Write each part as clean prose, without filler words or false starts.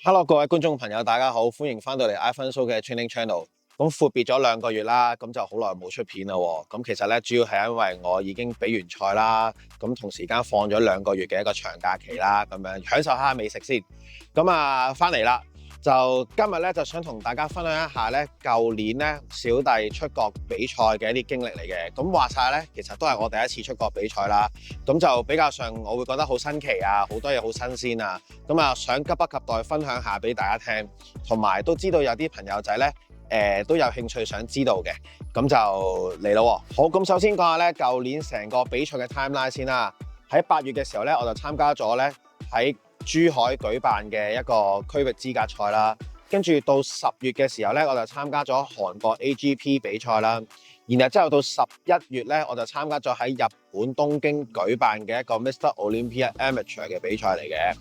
Hello，各位觀眾朋友，大家好，歡迎翻到嚟 iPhone Show 嘅 Training Channel。咁闊別咗2個月啦，咁就好耐冇出片啦。咁其實咧，主要係因為我已經比完賽啦，咁同時間放咗2個月嘅一個長假期啦，咁樣享受下美食先。咁啊，翻嚟啦，就今日咧就想同大家分享一下咧，舊年咧小弟出國比賽嘅一啲經歷嚟嘅。咁話晒咧，其實都係我第一次出國比賽啦，咁就比較上我會覺得好新奇啊，好多嘢好新鮮啊。咁啊，想急不及待分享下俾大家聽，同埋都知道有啲朋友仔咧，都有興趣想知道嘅，咁就嚟咯。好，咁首先講下咧，舊年成個比賽嘅 timeline 先啦。喺8月嘅時候咧，我就參加咗咧喺珠海舉辦嘅一個區域資格賽啦。跟住到10月嘅時候咧，我就參加咗韓國 AGP 比賽啦。然後之後到11月咧，我就參加咗喺日本東京舉辦嘅一個 Mr. Olympia Amateur 嘅比賽嚟嘅。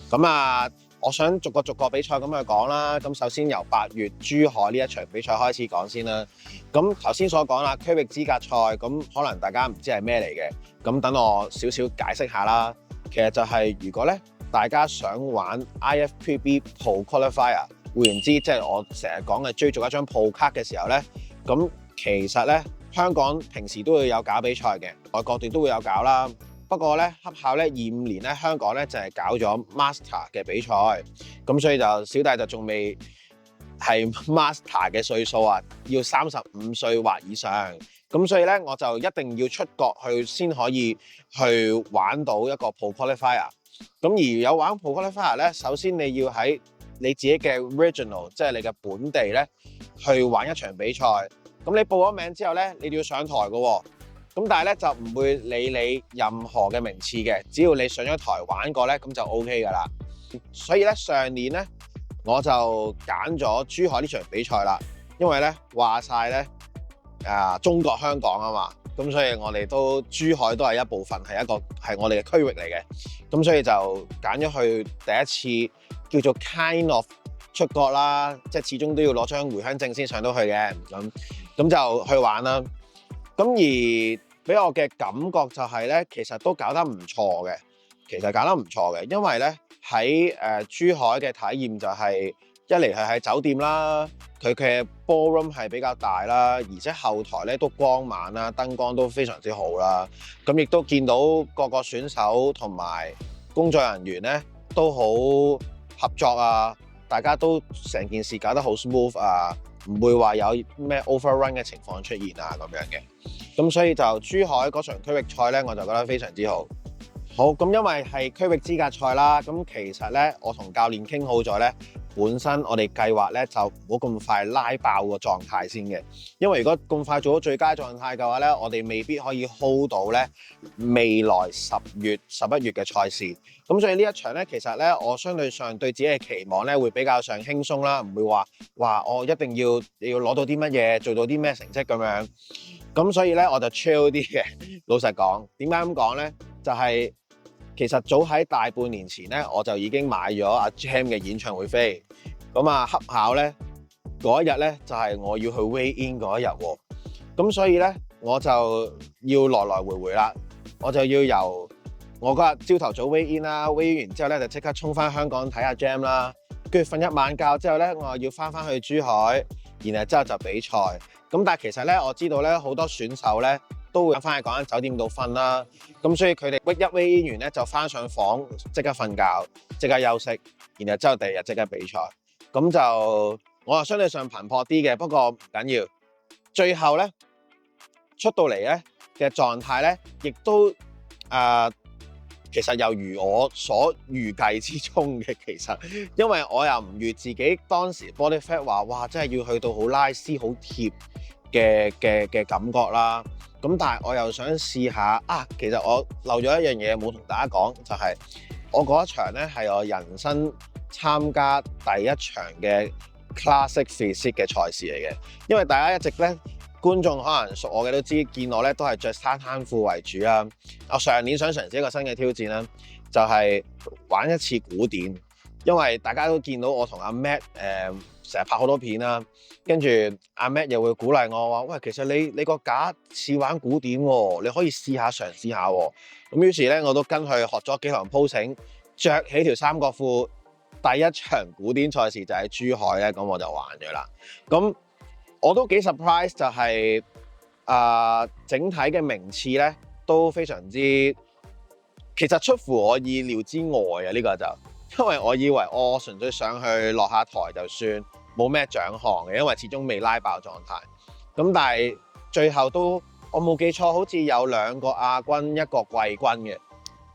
咁啊，我想逐個比賽咁去講啦。咁首先由8月珠海呢一場比賽開始講先啦。咁頭先所講啦，區域資格賽，咁可能大家唔知係咩嚟嘅。咁等我少少解釋下啦。其實就係如果咧大家想玩 IFBB Pro Qualifier， 換言之，即係我成日講嘅追逐一張 Pro 卡嘅時候咧，咁其實咧香港平時都會有搞比賽嘅，外國都會有搞啦。不過咧，恰巧咧25年咧，香港咧就係搞咗 Master 嘅比賽，咁所以就小弟就仲未係 Master 嘅歲數啊，要35歲或以上，咁所以咧我就一定要出國去先可以去玩到一個 Pro Qualifier。咁而有玩 Pro Qualifier 咧，首先你要喺你自己嘅 Regional， 即係你嘅本地咧去玩一場比賽。咁你報咗名之後咧，你哋要上台嘅喎。咁但係咧就唔會理你任何嘅名次嘅，只要你上咗台玩過咧，咁就 OK 噶啦。所以咧上年咧我就揀咗珠海呢場比賽啦，因為咧話晒咧中國香港啊嘛，咁所以我哋都珠海都係一部分，係我哋嘅區域嚟嘅，咁所以就揀咗去第一次叫做 kind of 出國啦，即係始終都要攞張回鄉證先上到去嘅，咁就去玩啦。咁而俾我嘅感覺就係咧，其實都搞得唔錯嘅。因為咧喺珠海嘅體驗就係一嚟係喺酒店啦，佢嘅 ballroom 係比較大啦，而且後台咧都光猛啦，燈光都非常之好啦。咁亦都見到各個選手同埋工作人員咧都好合作啊，大家都成件事搞得好 smooth 啊，唔會話有咩 overrun 嘅情況出現啊咁樣嘅。咁所以就珠海嗰場區域賽咧，我就覺得非常之好。好，咁因為係區域資格賽啦，咁其實咧我同教練傾好咗咧，本身我哋計劃咧就唔好咁快拉爆個狀態先嘅，因為如果咁快做到最佳狀態嘅話咧，我哋未必可以 hold 到咧未來10月、11月嘅賽事。咁所以呢一場咧，其實咧我相對上對自己嘅期望咧會比較上輕鬆啦，唔會話我一定要攞到啲乜嘢，做到啲咩成績咁樣。咁所以咧我就 chill 啲嘅。老實講，點解咁講咧？就係其實早喺大半年前咧，我就已經買咗阿 Jam 嘅演唱會飛。咁啊，恰巧咧嗰一日咧就係我要去 weigh in 嗰一日喎。咁所以咧我就要來來回回啦。我就要由我嗰日朝頭早 weigh in 啦，weigh in 完之後咧就即刻衝翻香港睇下 Jam 啦。跟住瞓一晚覺之後咧，我又要翻去珠海，然後之後就比賽。咁但係其實咧，我知道咧好多選手咧都會翻去嗰間酒店度瞓啦。咁所以佢哋一 weigh in 完咧就翻上房即刻瞓覺，即刻休息，然後之後第二日即刻比賽。咁就我係相對上頻撲啲嘅，不過唔緊要。最後咧出到嚟咧嘅狀態咧，亦都其實又如我所預計之中嘅，其實因為我又唔預自己當時 body fat 話，哇，真係要去到好拉絲好貼嘅感覺啦。咁但係我又想試下其實我漏咗一樣嘢冇同大家講，就係我嗰一場咧係我人生參加第一場嘅 Classic Physique 嘅賽事嚟嘅。因為大家一直咧觀眾可能熟我嘅都知，見我咧都係着沙灘褲為主啦。我上年想嘗試一個新嘅挑戰啦，就係玩一次古典。因為大家都見到我同阿 Matt 成日拍好多片啦，跟住阿 Matt 又會鼓勵我話：喂，其實你個架似玩古典喎，你可以試下嘗試下喎。咁於是咧，我都跟佢學咗幾堂 posing，着起條三角褲，第一場古典賽事就喺珠海咧，咁我就玩咗啦。咁我都幾 surprise 就係、整體嘅名次咧都非常之，其實出乎我意料之外啊！呢個就因為我以為我純粹上去落下台就算，冇咩獎項嘅，因為始終未拉爆狀態。咁但係最後都我冇記錯，好似有2個亞軍一個季軍嘅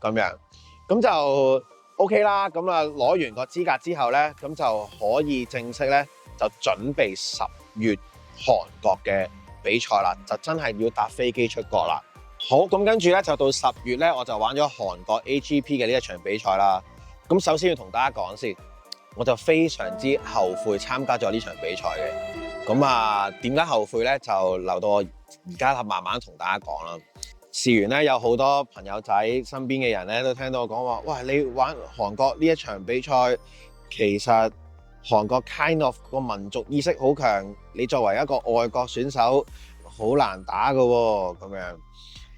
咁樣，咁就 OK 啦。咁啊攞完個資格之後咧，咁就可以正式咧就準備10月韓國嘅比賽啦，就真係要搭飛機出國啦。好，咁跟住咧就到10月咧，我就玩咗韓國 AGP 嘅呢一場比賽啦。咁首先要同大家講先，我就非常之後悔參加咗呢場比賽嘅。咁啊，點解後悔咧？就留到我而家慢慢同大家講啦。事緣咧，有好多朋友仔身邊嘅人咧都聽到我講話，喂，你玩韓國呢一場比賽，其實韓國 kind of 個民族意識好強，你作為一個外國選手好難打㗎喎，咁樣。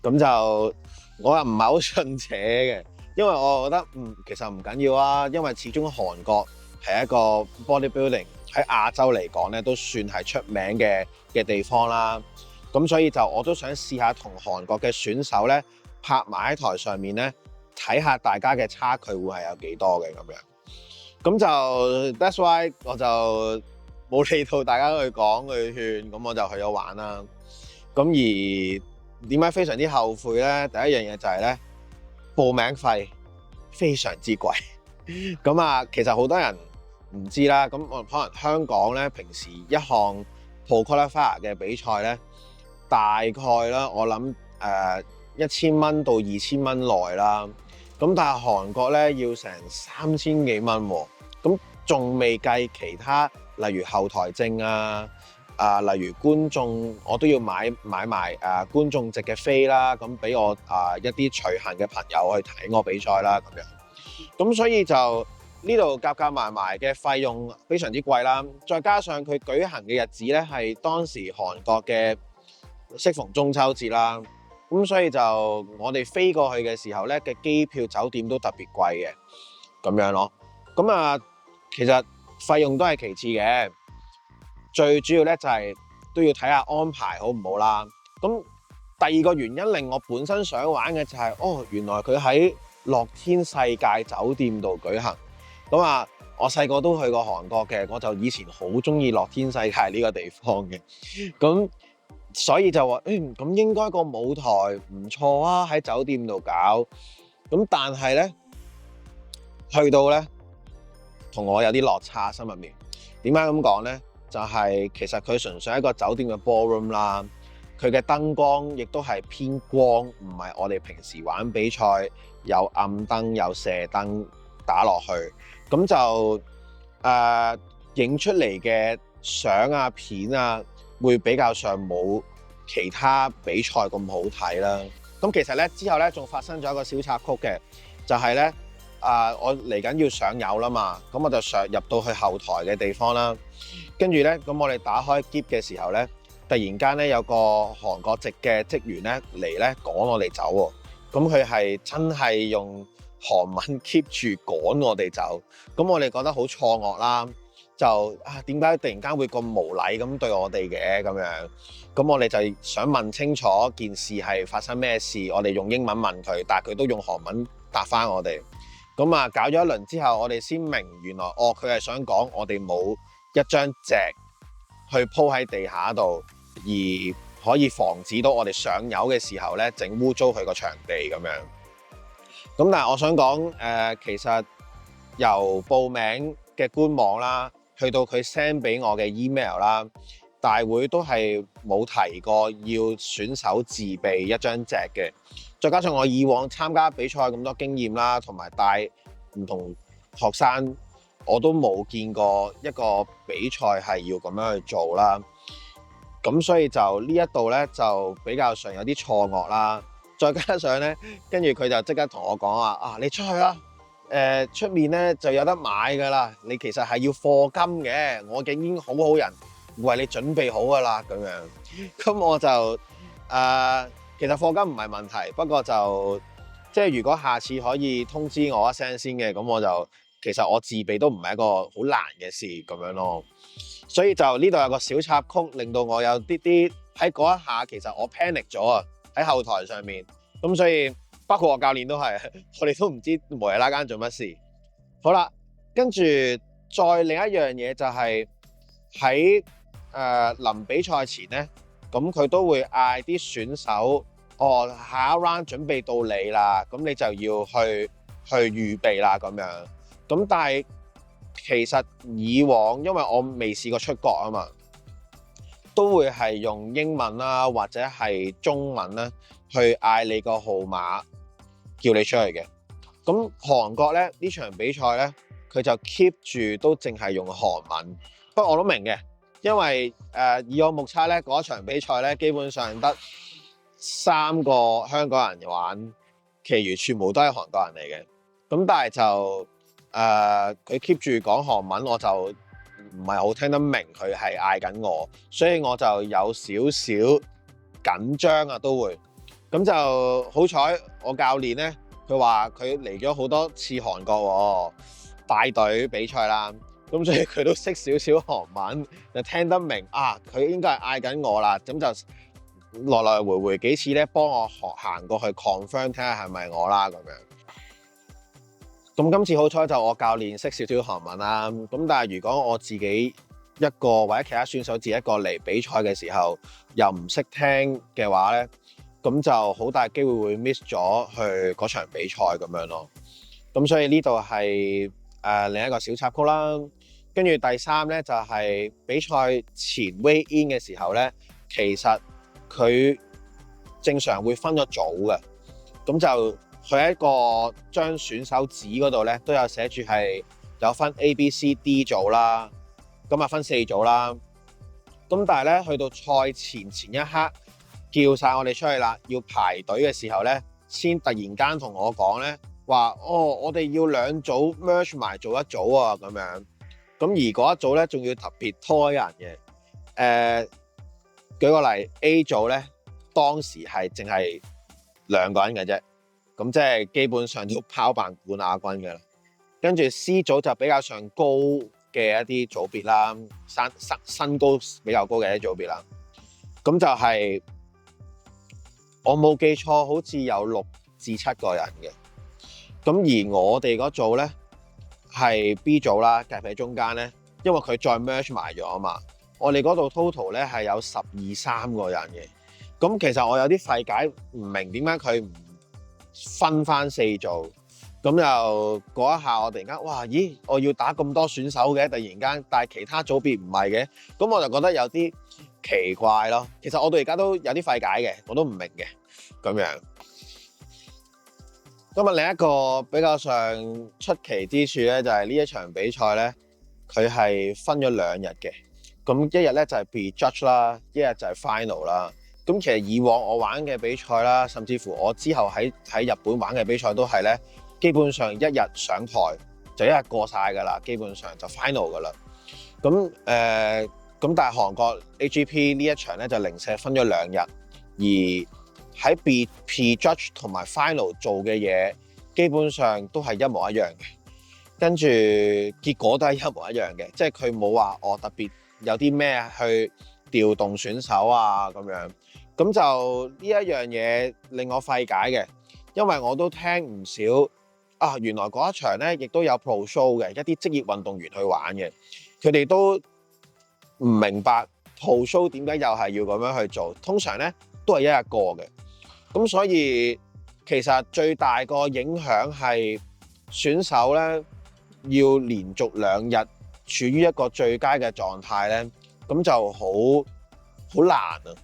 咁就我又唔係好信邪嘅，因為我覺得其實唔緊要啊，因為始終韓國係一個 bodybuilding 喺亞洲嚟講咧都算係出名嘅地方啦。咁所以就我都想試下同韓國嘅選手咧拍埋喺台上面咧，睇下大家嘅差距會係有幾多嘅咁樣。咁就 that's why 我就冇理到大家去講去勸，咁我就去咗玩啦。咁而點解非常之後悔咧？第一樣嘢就係咧，報名費非常之貴。咁啊，其實好多人唔知啦。咁我可能香港咧，平時一項 Pro Qualifier 嘅比賽咧，大概啦，我諗1000蚊到2000蚊內啦。咁但係韓國咧要成3000幾蚊喎。咁仲未計其他，例如後台證例如觀眾，我都要買埋觀眾席嘅飛啦，咁俾我一啲隨行嘅朋友去睇我比賽啦，咁樣。咁所以就呢度夾埋嘅費用非常之貴啦，再加上佢舉行嘅日子咧係當時韓國嘅適逢中秋節啦，咁所以就我哋飛過去嘅時候咧嘅機票、酒店都特別貴嘅，咁樣咯。咁啊，其實費用都係其次嘅。最主要咧就係都要睇下安排好唔好啦。咁第二個原因令我本身想玩嘅就係，原來佢喺樂天世界酒店度舉行。咁啊，我細個都去過韓國嘅，我就以前好中意樂天世界呢個地方嘅。咁所以就話，咁應該個舞台唔錯啊，喺酒店度搞。咁但係咧，去到咧，同我有啲落差心入面。點解咁講咧？就係其實佢純粹係一個酒店嘅 ballroom 啦，佢嘅燈光亦都係偏光，唔係我哋平時玩比賽有暗燈有射燈打落去，咁就影出嚟嘅相啊片啊會比較上冇其他比賽咁好睇啦。咁其實咧之後咧仲發生咗一個小插曲嘅，就係咧我嚟緊要上油啦嘛，咁我就入到去後台嘅地方啦。跟住咧，咁我哋打開篋嘅時候咧，突然間咧有個韓國籍嘅職員咧嚟咧趕我哋走喎。咁佢係真係用韓文 keep 住趕我哋走。咁我哋覺得好錯愕啦，就點解突然間會咁無禮咁對我哋嘅咁樣？咁我哋就想問清楚件事係發生咩事。我哋用英文問佢，但係佢都用韓文答翻我哋。咁啊搞咗一輪之後，我哋先明原來佢係想講我哋冇一張席去鋪喺地下度，而可以防止到我哋上油嘅時候咧整污糟佢個場地咁樣。咁但係我想講其實由報名嘅官網啦，去到佢 send 俾我嘅 email 啦，大會都係冇提過要選手自備一張席嘅。再加上我以往參加比賽咁多經驗啦，同埋帶唔同學生，我都冇見過一個比賽係要咁樣去做啦。咁所以就呢一度咧就比較上有啲錯愕啦。再加上咧，跟住佢就即刻同我講話你出去啦，出面咧就有得買噶啦。你其實係要課金嘅，我已經好好人為你準備好噶啦咁樣。咁我就其實課金唔係問題，不過就即係如果下次可以通知我一聲先嘅，咁我就其實我自備都唔係一個好難嘅事咁樣咯。所以就呢度有個小插曲，令到我有啲喺嗰一下，其實我 panic 咗啊，喺後台上面。咁所以包括我教練都係，我哋都唔知無啦啦間做乜事。好啦，跟住再另一樣嘢就係喺臨比賽前咧，咁佢都會嗌啲選手，下一 round 準備到你啦，咁你就要去預備啦咁樣。咁但係其實以往因為我未試過出國啊嘛，都會係用英文啦或者係中文啦去嗌你個號碼叫你出去嘅。咁韓國咧呢場比賽咧，佢就 keep 住都淨係用韓文。不過我都明嘅，因為以我目測咧嗰場比賽咧，基本上得3個香港人玩，其餘全部都係韓國人嚟嘅。咁但係就佢 keep 住講韓文，我就唔係好聽得明佢係嗌緊我，所以我就有少少緊張啊，都會。咁就好彩我教練咧，佢話佢嚟咗好多次韓國帶隊比賽啦，咁所以佢都識少少韓文，就聽得明啊，佢應該係嗌緊我啦。咁就來來回回幾次咧，幫我行過去 confirm 睇下係咪我啦咁樣。咁今次好彩就我教練識少少韓文啦。咁但係如果我自己一個或者其他選手自己一個嚟比賽嘅時候，又唔識聽嘅話咧，咁就好大機會會 miss 咗去嗰場比賽咁樣咯。咁所以呢度係另一個小插曲啦。跟住第三咧就係比賽前 weigh in 嘅時候咧，其實佢正常會分咗組嘅。咁就佢喺一個張選手紙嗰度咧都有寫住係有分 A、B、C、D 組啦。咁啊分4組啦。咁但係咧去到賽前一刻叫晒我哋出去啦，要排隊嘅時候咧，先突然間同我講咧話，我哋要2組 merge 埋做一組啊咁樣。咁而嗰一組咧仲要特別多人嘅。舉個例 A 組咧，當時係淨係2個人嘅啫，咁即係基本上都拋辦冠亞軍嘅啦。跟住 C 組就比較上高嘅一啲組別啦，身高比較高嘅一啲組別啦。咁就係我冇記錯，好似有6至7個人嘅。咁而我哋嗰組咧係 B 組啦，夾喺中間咧，因為佢再 merge 埋咗啊嘛。我哋嗰度 total 咧係有12-13個人嘅。咁其實我有啲費解，唔明點解佢唔分翻4組。咁就嗰一下我突然間，哇！咦，我要打咁多選手嘅，突然間，但係其他組別唔係嘅，咁我就覺得有啲奇怪咯。其實我到而家都有啲費解嘅，我都唔明嘅咁樣。今日另一個比較上出奇之處咧，就係呢一場比賽咧，佢係分咗2日嘅。咁一日咧就係 prejudge 啦，一日就係 final 啦。咁其實以往我玩嘅比賽啦，甚至乎我之後喺日本玩嘅比賽都係咧，基本上一日上台就一日過晒㗎啦，基本上就 final 㗎啦。咁但係韓國 AGP 呢一場咧就零舍分咗2日，而喺 prejudge 同埋 final 做嘅嘢基本上都係一模一樣嘅，跟住結果都係一模一樣嘅，即係佢冇話我特別有啲咩去調動選手啊咁樣。咁就呢一樣嘢令我費解嘅，因為我都聽唔少原來嗰一場咧亦都有 pro show 嘅一啲職業運動員去玩嘅，佢哋都唔明白 pro show 點解又係要咁樣去做，通常咧都係一日過嘅。咁所以其實最大個影響係選手咧要連續2日處於一個最佳嘅狀態咧，咁就好難啊。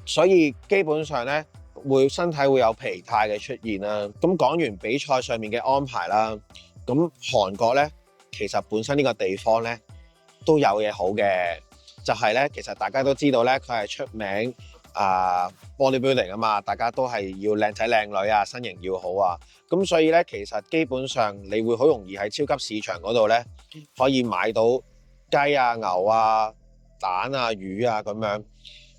所以基本上咧身體會有疲態嘅出現啦。咁講完比賽上面嘅安排啦，咁韓國咧其實本身呢個地方咧都有嘢好嘅，就係咧其實大家都知道咧佢係出名bodybuilding 啊嘛，大家都係要靚仔靚女啊，身形要好啊。咁所以咧其實基本上你會好容易喺超級市場嗰度咧可以買到雞啊、牛啊、蛋啊、魚啊咁樣。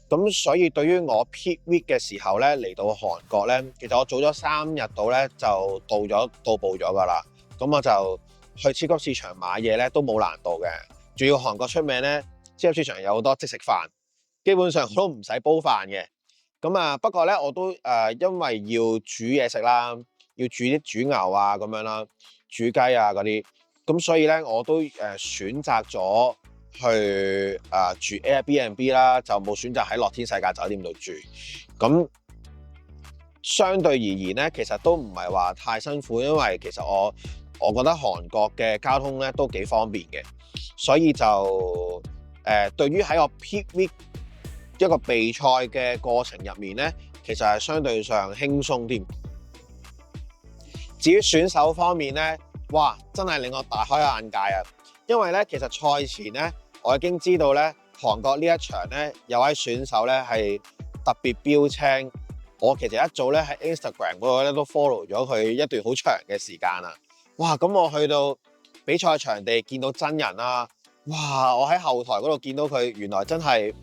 咁所以對於我 peak week 嘅時候咧嚟到韓國咧，其實我早咗3日到咧就到埗咗㗎啦。咁我就去超級市場買嘢咧都冇難度嘅。仲要韓國出名咧，超級市場有好多即食飯，基本上我都唔使煲飯嘅。咁啊，不過咧我都因為要煮嘢食啦，要煮啲煮牛啊咁樣啦，煮雞啊嗰啲，咁所以咧我都選擇咗去住 Airbnb 啦，就冇選擇喺樂天世界酒店度住。咁相對而言咧，其實都唔係話太辛苦，因為其實我覺得韓國嘅交通咧都幾方便嘅，所以就對於喺我 peak week 一個備賽嘅過程入面咧，其實係相對上輕鬆添。至於選手方面咧，哇，真係令我大開眼界啊！因為咧，其實賽前咧，我已經知道咧，韓國呢一場咧有位選手咧係特別標青。我其實一早咧喺 Instagram 嗰度咧都 follow 咗佢一段好長嘅時間啦。哇！咁我去到比賽場地見到真人啦，哇！我喺後台嗰度見到佢，原來真係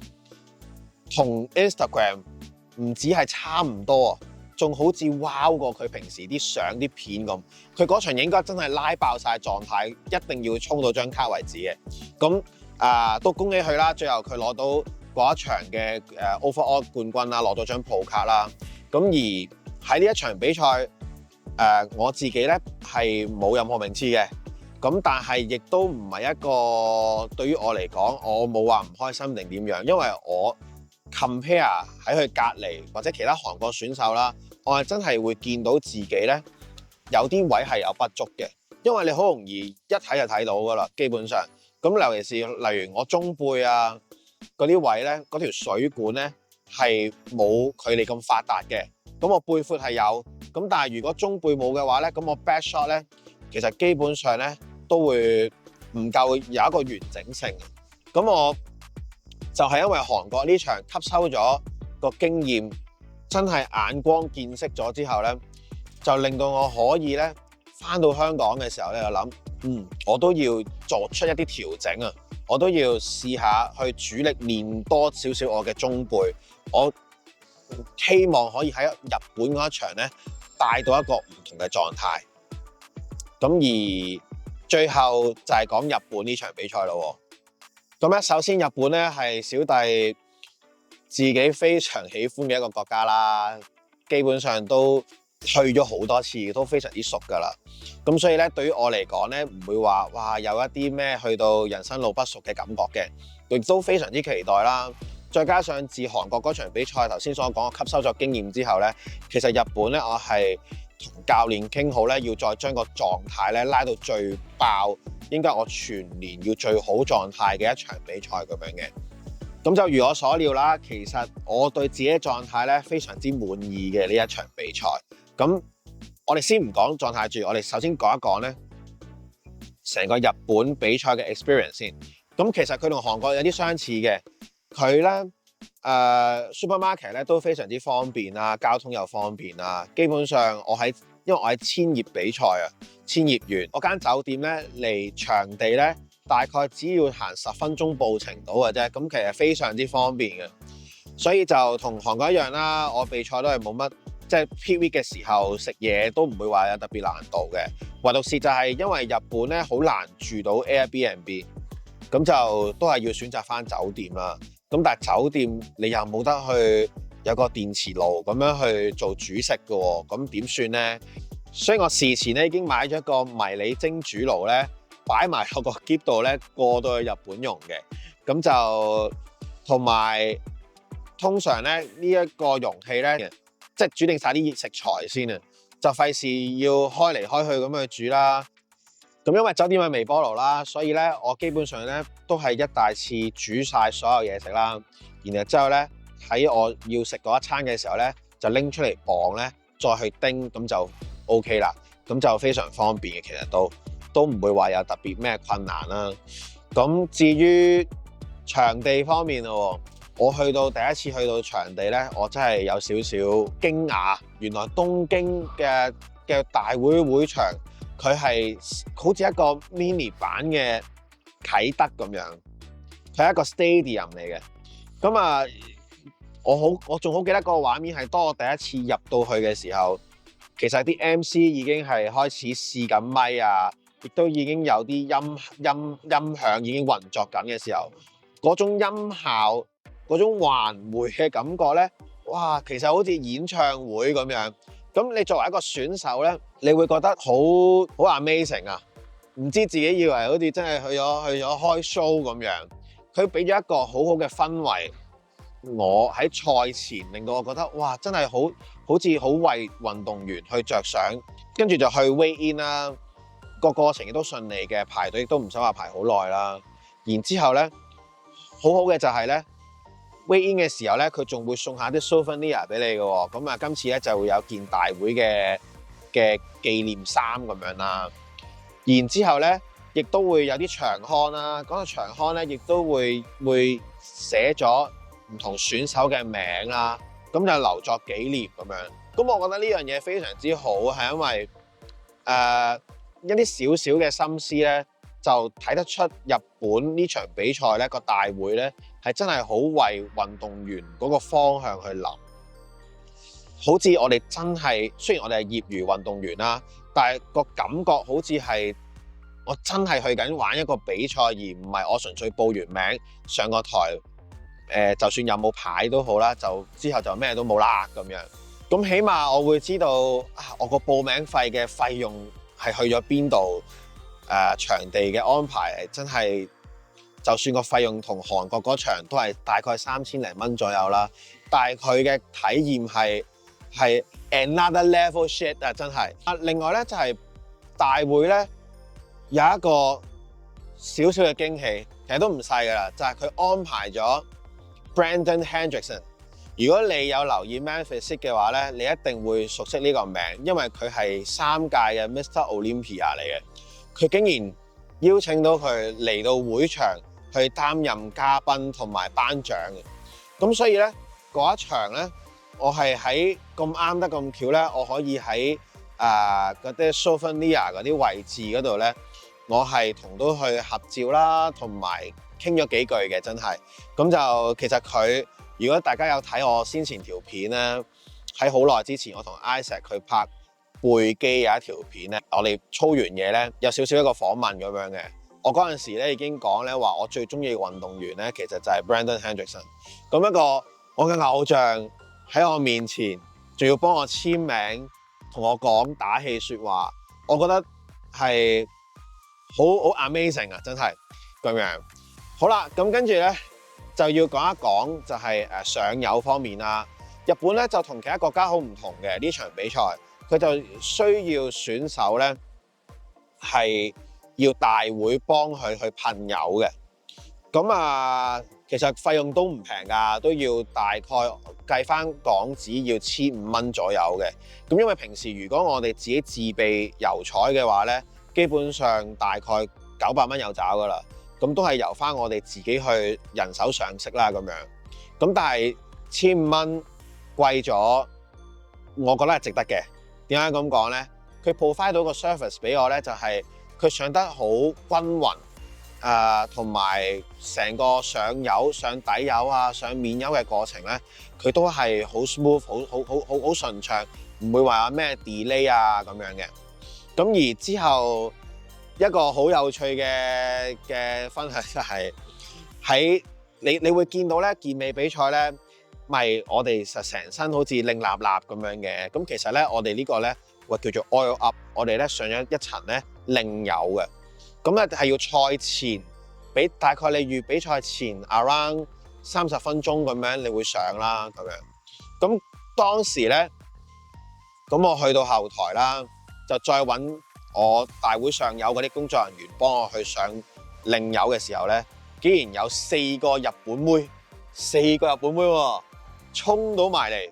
同 Instagram 唔止係差唔多啊，仲好似 wow 過佢平時啲相啲片咁。佢嗰場應該真係拉爆晒狀態，一定要衝到張卡為止嘅。咁都恭喜佢啦！最後佢攞到嗰一場嘅overall 冠軍啦，攞到張 pro 卡啦。咁而喺呢一場比賽，我自己咧係冇任何名次嘅。咁但係亦都唔係一個對於我嚟講，我冇話唔開心定點樣，因為我 compare 喺佢隔離或者其他韓國選手啦，我係真係會見到自己咧有啲位係有不足嘅，因為你好容易一睇就睇到噶啦，基本上。咁尤其是例如我中背啊嗰啲位咧，嗰條水管咧係冇佢哋咁發達嘅。咁我背闊係有，咁但係如果中背冇嘅話咧，咁我 back shot 咧其實基本上咧都會唔夠有一個完整性。咁我就係因為韓國呢場吸收咗個經驗，真係眼光見識咗之後咧，就令到我可以咧返到香港嘅時候咧就諗，我都要作出一啲調整啊！我都要試下去主力練多少少我嘅中背，我希望可以喺日本嗰一場咧帶到一個唔同嘅狀態。咁而最後就係講日本呢場比賽咯。咁咧，首先日本咧係小弟自己非常喜歡嘅一個國家啦，基本上都去咗好多次，都非常之熟噶啦。咁所以咧，對於我嚟講咧，唔會話哇有一啲咩去到人生路不熟嘅感覺嘅，亦都非常之期待啦。再加上自韓國嗰場比賽頭先所講，我吸收咗經驗之後咧，其實日本咧我係同教練傾好咧，要再將個狀態咧拉到最爆，應該我全年要最好狀態嘅一場比賽咁樣嘅。咁就如我所料啦，其實我對自己嘅狀態咧非常之滿意嘅呢一場比賽。咁我哋先唔講狀態住，我哋首先講一講咧成個日本比賽嘅 experience 先。咁其實佢同韓國有啲相似嘅，佢咧supermarket 咧都非常之方便啦，交通又方便啦。基本上因為我喺千葉比賽啊，千葉縣我間酒店咧離場地咧大概只要行10分鐘步程到嘅啫，咁其實非常之方便嘅。所以就同韓國一樣啦，我比賽都係冇乜，即係 peak week 嘅時候食嘢都唔會話有特別難度嘅。唯獨是就係因為日本咧好難住到 Airbnb， 咁就都係要選擇翻酒店啦。咁但係酒店你又冇得去有個電磁爐咁樣去做煮食嘅喎，咁點算咧？所以我事前咧已經買咗一個迷你蒸煮爐咧，擺埋喺個篋度咧過到去日本用嘅。咁就同埋通常咧呢一個容器咧，即係煮定晒啲食材先啊，就費事要開嚟開去咁去煮啦。咁因為酒店係微波爐啦，所以咧我基本上咧都係一大次煮晒所有嘢食啦，然後之後咧喺我要食嗰一餐嘅時候咧就拎出嚟磅咧再去叮，咁就 OK 啦，咁就非常方便嘅，其實都唔會話有特別咩困難啦。咁至於場地方面咯，我去到第一次去到場地咧，我真係有少少驚訝，原來東京嘅大會會場佢係好似一個 mini 版嘅啟德咁樣，佢係一個 stadium 嚟嘅。咁啊，我仲好記得個畫面係當我第一次入到去嘅時候，其實啲 MC 已經係開始試緊咪啊，亦都已經有啲音響已經運作緊嘅時候，嗰種音效、嗰種環迴嘅感覺咧，哇！其實好似演唱會咁樣。咁你作為一個選手咧，你會覺得好 amazing 啊！唔知自己以為好似真係去咗開 show 咁樣。佢俾咗一個好好嘅氛圍，我喺賽前令到我覺得哇，真係好似好為運動員去着想，跟住就去 weigh in 啦，個過程亦都順利嘅，排隊亦都唔使話排好耐啦。然之後咧，好好嘅就係咧 weigh in 嘅時候咧，佢仲會送下啲 souvenir 俾你嘅喎。咁啊，今次咧就會有件大會嘅紀念衫咁樣啦。然之後咧，亦都會有啲長刊啦。講到長刊咧，亦都會寫咗唔同選手嘅名啦，咁就留作紀念咁樣。咁我覺得呢樣嘢非常之好，係因為一啲少少嘅心思咧，就睇得出日本呢場比賽咧個大會咧係真係好為運動員嗰個方向去諗。好似我哋真係，雖然我哋係業餘運動員啦，但係個感覺好似係我真係去緊玩一個比賽，而唔係我純粹報完名上個台，就算有冇牌都好啦，就之後就咩都冇啦咁樣。咁起碼我會知道我個報名費嘅費用係去咗邊度，場地嘅安排係真係，就算個費用同韓國嗰場都係大概3000零蚊左右啦，但係佢嘅體驗係 another level shit 啊！真係。另外咧就係大會咧有一個少少嘅驚喜，其實都唔細噶啦，就係佢安排咗 Brandon Hendrickson。如果你有留意 Man Physique 嘅話咧，你一定會熟悉呢個名，因為佢係3屆嘅 Mr. Olympia 嚟嘅。佢竟然邀請到佢嚟到會場去擔任嘉賓同埋頒獎嘅。咁所以咧嗰一場咧，我係喺咁啱得咁巧咧，我可以喺嗰啲 souvenir 嗰啲位置嗰度咧，我係同到去合照啦，同埋傾咗幾句嘅，真係。咁就其實佢，如果大家有睇我先前條片咧，喺好耐之前，我同 Isaac 去拍背肌有一條片咧，我哋操完嘢咧，有少少一個訪問咁樣嘅。我嗰陣時咧已經講咧話，我最中意嘅運動員咧，其實就係 Brandon Hendrickson。咁一個我嘅偶像喺我面前，仲要幫我簽名，同我講打氣説話，我覺得係好 amazing 啊！真係咁樣。好啦，咁跟住咧就要講一講就係上油方面啦。日本咧就同其他國家好唔同嘅呢場比賽，佢就需要選手咧係要大會幫佢去噴油嘅。咁其實費用都唔平㗎，都要大概計翻港紙要1500蚊左右嘅。咁因為平時如果我哋自己自備油彩嘅話咧，基本上大概900蚊有找㗎啦。咁都係由翻我哋自己去人手上色啦咁樣。咁但係1500蚊貴咗，我覺得係值得嘅。點解咁講咧？佢 provide 到個 service 俾我咧，就係佢上得好均勻。同埋成個上油、上底油啊、上面油嘅過程咧，佢都係好 smooth、好順暢，唔會話有咩 delay 啊咁樣嘅。咁而之後一個好有趣嘅分享就係喺你會見到咧，健美比賽咧，咪我哋實成身好似擰立立咁樣嘅。咁其實咧，我哋呢個咧會叫做 oil up， 我哋咧上咗一層咧擰油嘅。咁咧係要賽前，大概你預比賽前 around 30分鐘咁樣，你會上啦咁樣。咁當時咧，咁我去到後台啦，就再揾我大會上有嗰啲工作人員幫我去上擰油嘅時候咧，竟然有4個日本妹喎，衝到埋嚟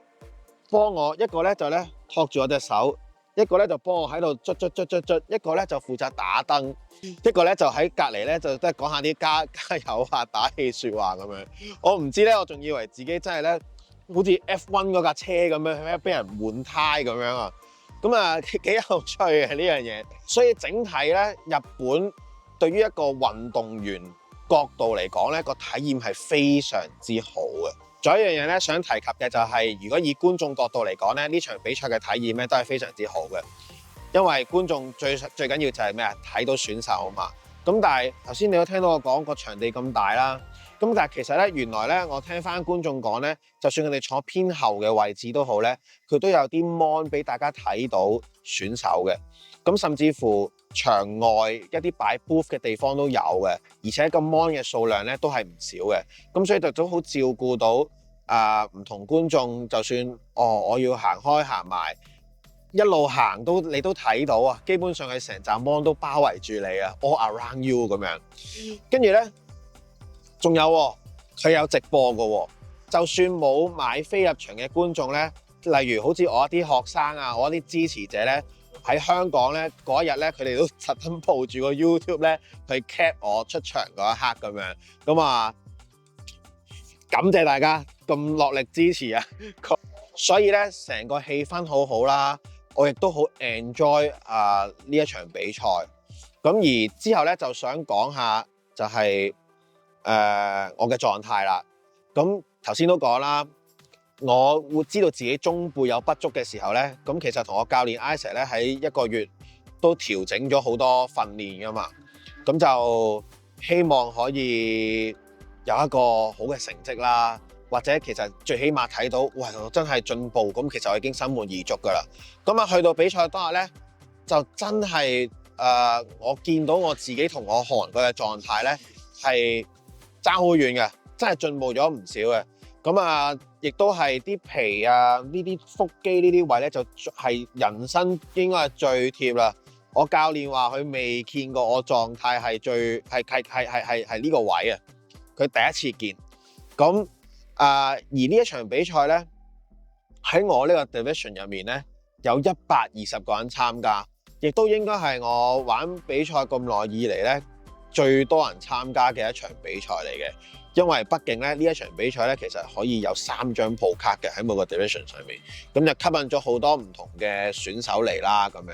幫我，一個咧就咧托住我隻手，一個咧就幫我喺度捽，一個咧就負責打燈。一個咧就喺隔離咧，就都係講下啲加油啊、打氣説話咁樣。我唔知咧，我仲以為自己真係咧，好似 F1 嗰架車咁樣，俾人換胎咁樣啊。咁幾有趣嘅呢樣嘢。所以整體咧，日本對於一個運動員角度嚟講咧，個體驗係非常之好嘅。仲有一樣嘢咧，想提及嘅就係，如果以觀眾角度嚟講咧，呢場比賽嘅體驗咧都係非常之好嘅。因為觀眾最緊要就係咩啊？睇到選手啊嘛。咁但係頭先你都聽到我講個場地咁大啦，咁但係其實咧原來咧我聽翻觀眾講咧，就算佢哋坐偏後嘅位置都好咧，佢都有啲 mon 俾大家睇到選手嘅。咁甚至乎場外一啲擺 booth 嘅地方都有嘅，而且個 mon 嘅數量咧都係唔少嘅。咁所以就都好照顧到唔同觀眾，就算我要行開行埋。一路行你都睇到啊，基本上係成站 mon 都包圍住你啊 ，all around you 咁樣。跟住咧，仲有佢有直播嘅喎，就算冇買飛入場嘅觀眾咧，例如好似我一啲學生啊，我一啲支持者咧，喺香港咧嗰一日咧，佢哋都特登抱住個 YouTube 咧去 cap 我出場嗰一刻咁樣。咁啊，感謝大家咁落力支持啊！所以咧，成個氣氛好好啦。我亦都好 enjoy 呢一場比賽，咁而之後咧就想講下就係我嘅狀態啦。咁頭先都講啦，我會知道自己中背有不足嘅時候咧，咁其實同我教練 Isaac 咧喺一個月都調整咗好多訓練噶嘛，咁就希望可以有一個好嘅成績啦。或者其實最起碼睇到，喂，我真係進步，咁其實我已經心滿意足㗎啦。咁啊，去到比賽當日咧，就真係我見到我自己同我韓國嘅狀態咧係爭好遠嘅，真係進步咗唔少嘅。咁啊，亦都係啲皮啊，呢啲腹肌呢啲位咧，就係人生應該係最貼啦。我教練話佢未見過我狀態係最係呢個位啊，佢第一次見。咁而呢一場比賽咧，喺我呢個 division 入面咧，有120個人參加，亦都應該係我玩比賽咁耐以嚟咧最多人參加嘅一場比賽嚟嘅。因為畢竟咧呢一場比賽咧，其實可以有3張鋪卡嘅喺每個 division 上面，咁就吸引咗好多唔同嘅選手嚟啦咁樣。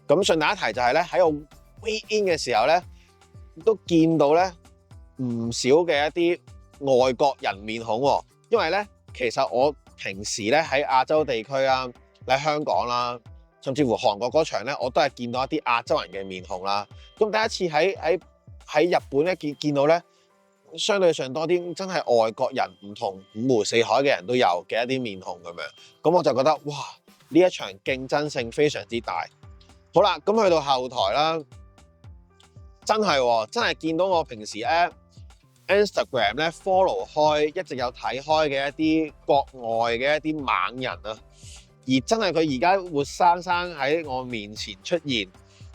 咁順帶一提就係咧，喺我 weigh in 嘅時候咧，都見到咧唔少嘅一啲外國人面孔喎，因為咧其實我平時咧喺亞洲地區啊，喺香港啦，甚至乎韓國嗰場咧，我都係見到一啲亞洲人嘅面孔啦。咁第一次喺日本咧見到咧，相對上多啲真係外國人，唔同五湖四海嘅人都有嘅一啲面孔咁樣。咁我就覺得哇，呢一場競爭性非常之大。好啦，咁去到後台啦，真係見到我平時咧 Instagram 咧 follow 開，一直有睇開嘅一啲國外嘅一啲猛人啊，而真係佢而家活生生喺我面前出現，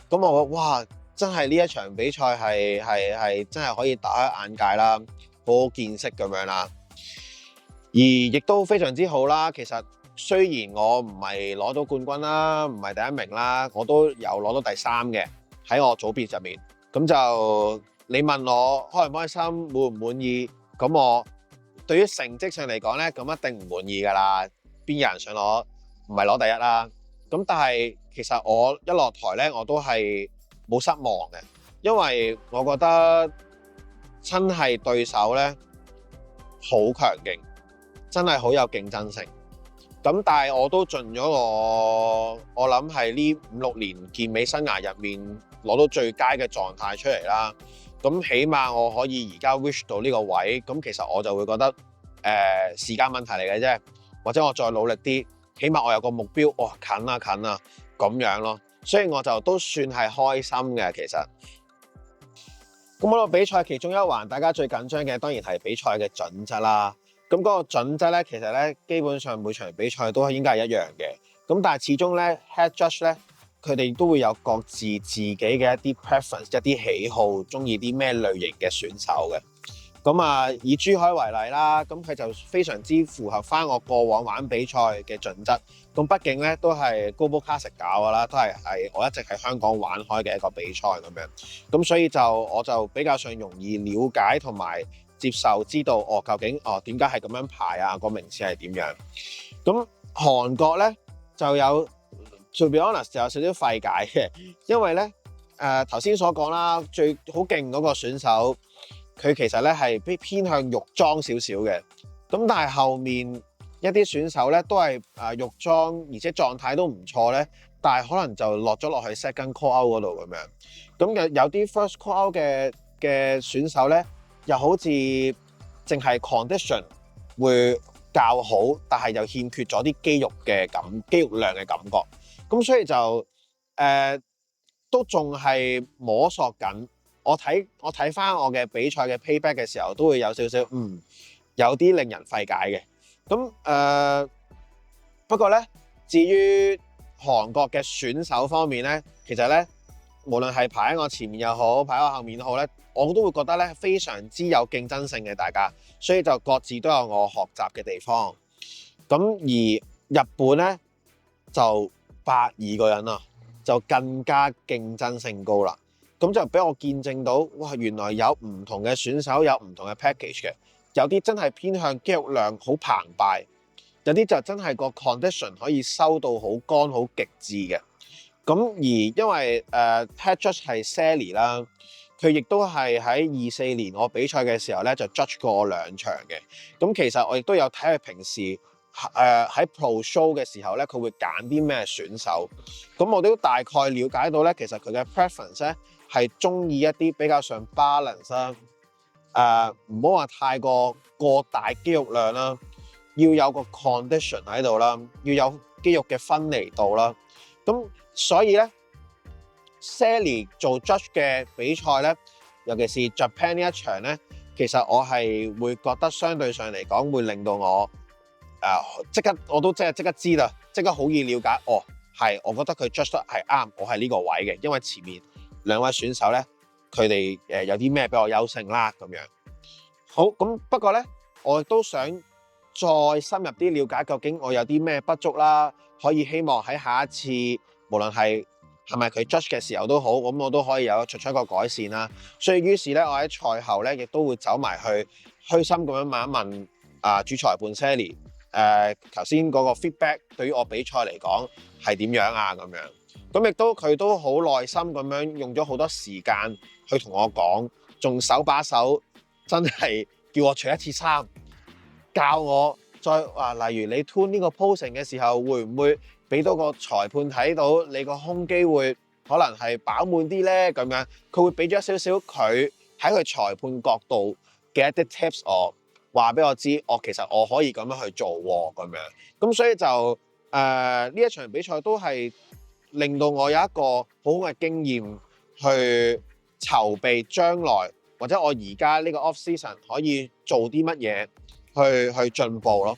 咁我覺得哇，真係呢一場比賽係真係可以打開眼界啦，好好見識咁樣啦，而亦都非常之好啦。其實雖然我唔係攞到冠軍啦，唔係第一名啦，我都有攞到第3嘅喺我組別入面，咁就。你問我開唔開心，滿唔滿意？咁我對於成績上嚟講咧，咁一定唔滿意㗎啦。邊有人想攞唔係攞第一啦？咁但係其實我一落台咧，我都係冇失望嘅，因為我覺得真係對手咧好強勁，真係好有競爭性。咁但係我都盡咗我諗係呢5-6年健美生涯入面攞到最佳嘅狀態出嚟啦。咁起碼我可以而家 reach 到呢個位，咁其實我就會覺得時間問題嚟嘅啫，或者我再努力啲，起碼我有個目標，哇近啦咁樣咯，所以我就都算係開心嘅其實。咁嗰個比賽其中一環，大家最緊張嘅當然係比賽嘅準則啦。咁嗰個準則咧，其實咧基本上每場比賽都應該係一樣嘅。咁但係始終咧 head judge 咧，佢哋都會有各自自己嘅一啲 preference，一啲喜好，中意啲咩類型嘅選手嘅。咁啊，以珠海為例啦，咁佢就非常之符合翻我過往玩比賽嘅準則。咁畢竟咧都係 Global Classic 搞噶啦，都係我一直喺香港玩開嘅一個比賽咁樣。咁所以我就比較上容易了解同埋接受，知道究竟點解係咁樣排啊，個名次係點樣。咁韓國咧就有 to be honest 就有少少費解嘅，因為咧頭先所講啦，最好勁嗰個選手，佢其實咧係偏向肉裝少少嘅，咁但係後面一啲選手咧都係肉裝，而且狀態都唔錯咧，但係可能就落咗落去 second call out 嗰度咁樣。咁有啲 first call out 嘅選手咧，又好似淨係 condition 會較好，但係又欠缺咗啲肌肉量嘅感覺。咁所以就都仲係摸索緊。我睇翻我嘅比賽嘅 payback 嘅時候，都會有少少有啲令人費解嘅。咁不過咧，至於韓國嘅選手方面咧，其實咧無論係排喺我前面又好，排喺我後面都好咧，我都會覺得咧非常之有競爭性嘅大家，所以就各自都有我學習嘅地方。咁而日本咧就82個人啊，就更加競爭性高啦。咁就俾我見證到，哇！原來有唔同嘅選手有唔同嘅 package 嘅，有啲真係偏向肌肉量好澎湃，有啲就真係個 condition 可以收到好乾好極致嘅。咁而因為head judge 係 Sally 啦，佢亦都係喺24年我比賽嘅時候咧就 judge 過我2場嘅。咁其實我亦都有睇佢平時喺 pro show 嘅時候咧，佢會揀啲咩選手。咁我都大概了解到咧，其實佢嘅 preference 咧係中意一啲比較上 balance 啦，唔好話太過大肌肉量啦，要有個 condition 喺度啦，要有肌肉嘅分離度啦。咁所以咧 Sally 做 judge 嘅比賽咧，尤其是 Japan 呢一場咧，其實我係會覺得相對上嚟講會令到我我都即刻知啦，即刻好易了解。係，我覺得佢 judge 得係啱，我係呢個位嘅，因為前面2位選手咧，佢哋有啲咩比我優勝啦咁樣。好，咁不過咧，我亦都想再深入啲了解，究竟我有啲咩不足啦，可以希望喺下一次，無論係咪佢 judge 嘅時候都好，咁我都可以出一個改善啦。所以於是咧，我喺賽後咧，亦都會走埋去虛心咁樣問一問主裁判 Sally， 頭先嗰個 feedback 對於我比賽嚟講係點樣啊咁樣。咁亦都佢都好耐心咁樣用咗好多時間去同我講，仲手把手真係叫我除一次衫，教我再例如你 turn 呢個 posing 嘅時候，會唔會俾到個裁判睇到你個胸肌會可能係飽滿啲咧？咁樣佢會俾咗少少佢喺佢裁判角度嘅一啲 tips， 我話俾我知，其實我可以咁樣去做喎咁樣。咁所以就呢一場比賽都係令到我有一個好好嘅經驗去籌備將來，或者我而家呢個 off season 可以做啲乜嘢去進步咯。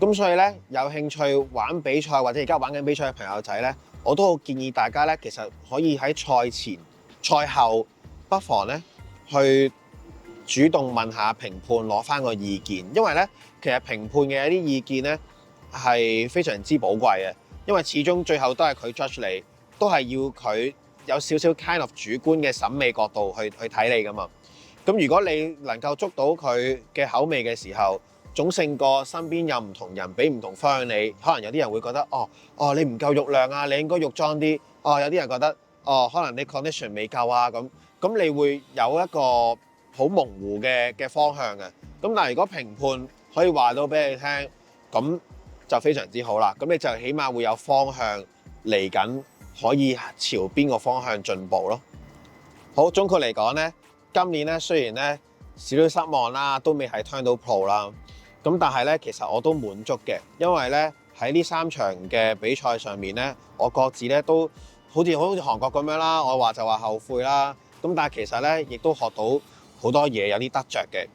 咁所以咧，有興趣玩比賽或者而家玩緊比賽嘅朋友仔咧，我都好建議大家咧，其實可以喺賽前、賽後不妨咧去主動問下評判攞翻個意見，因為咧其實評判嘅一啲意見咧係非常之寶貴嘅。因為始終最後都係佢 judge 你，都係要佢有少少 kind of 主觀嘅審美角度去睇你噶嘛。咁如果你能夠捉到佢嘅口味嘅時候，總勝過身邊有唔同人俾唔同方向你。可能有啲人會覺得你唔夠肉量啊，你應該肉裝啲。有啲人覺得可能你 condition 未夠啊咁你會有一個好模糊嘅方向嘅。咁但係如果評判可以話到俾你聽，咁就非常之好啦，咁你就起碼會有方向嚟緊，可以朝邊個方向進步咯。好，總括嚟講咧，今年咧雖然咧少少失望啦，都未係 turn 到 pro 啦，咁但係咧其實我都滿足嘅，因為咧喺呢3場嘅比賽上面咧，我各自咧都好似韓國咁樣啦，我話就話後悔啦，咁但係其實咧亦都學到好多嘢，有啲得着嘅。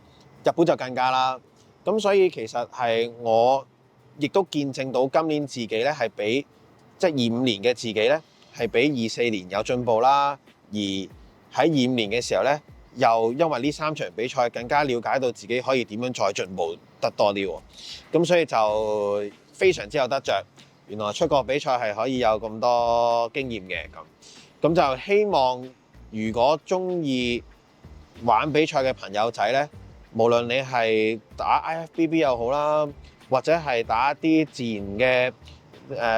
日本就更加啦，咁所以其實係我亦都見證到今年自己咧係比即係25年嘅自己咧係比24年有進步啦，而喺25年嘅時候咧又因為呢3場比賽更加了解到自己可以點樣再進步得多啲喎，咁所以就非常之有得着。原來出國比賽係可以有咁多經驗嘅，咁就希望如果鍾意玩比賽嘅朋友仔咧，無論你係打 IFBB 又好啦，或者係打一啲自然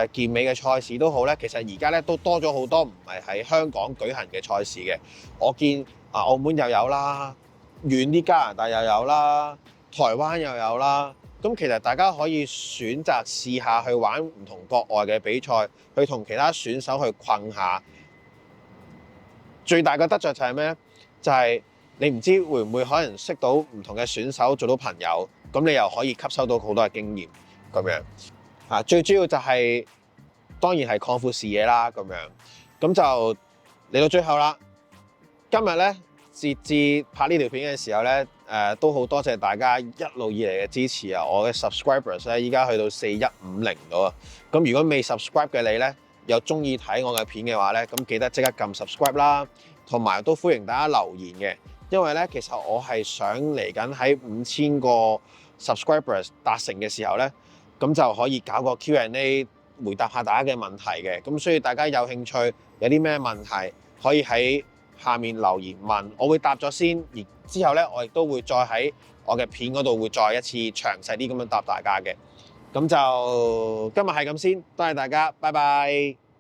嘅健美嘅賽事都好咧，其實而家咧都多咗好多唔係喺香港舉行嘅賽事嘅。我見澳門又有啦，遠啲加拿大又有啦，台灣又有啦，咁其實大家可以選擇試下去玩唔同國外嘅比賽，去同其他選手去困下。最大嘅得着就係咩咧？就係你唔知會唔會可能識到唔同嘅選手，做到朋友，咁你又可以吸收到好多嘅經驗咁樣。最主要就係當然係擴闊視野啦，咁樣。咁就嚟到最後啦。今日咧，截至拍呢條片嘅時候咧，都好多謝大家一路以嚟嘅支持啊！我嘅 subscribers 咧，依家去到4150度啊！咁如果未 subscribe 嘅你咧，又中意睇我嘅片嘅話咧，咁記得即刻撳 subscribe 啦，同埋都歡迎大家留言嘅，因為咧其實我係想嚟緊喺5000個 subscribers 達成嘅時候咧，咁就可以搞個 Q&A 回答下大家嘅問題嘅，咁所以大家有興趣有啲咩問題可以喺下面留言問，我會答咗先，而之後咧我亦都會再喺我嘅片嗰度會再一次詳細啲咁樣答大家嘅。咁就今日係咁先，多謝大家，拜拜。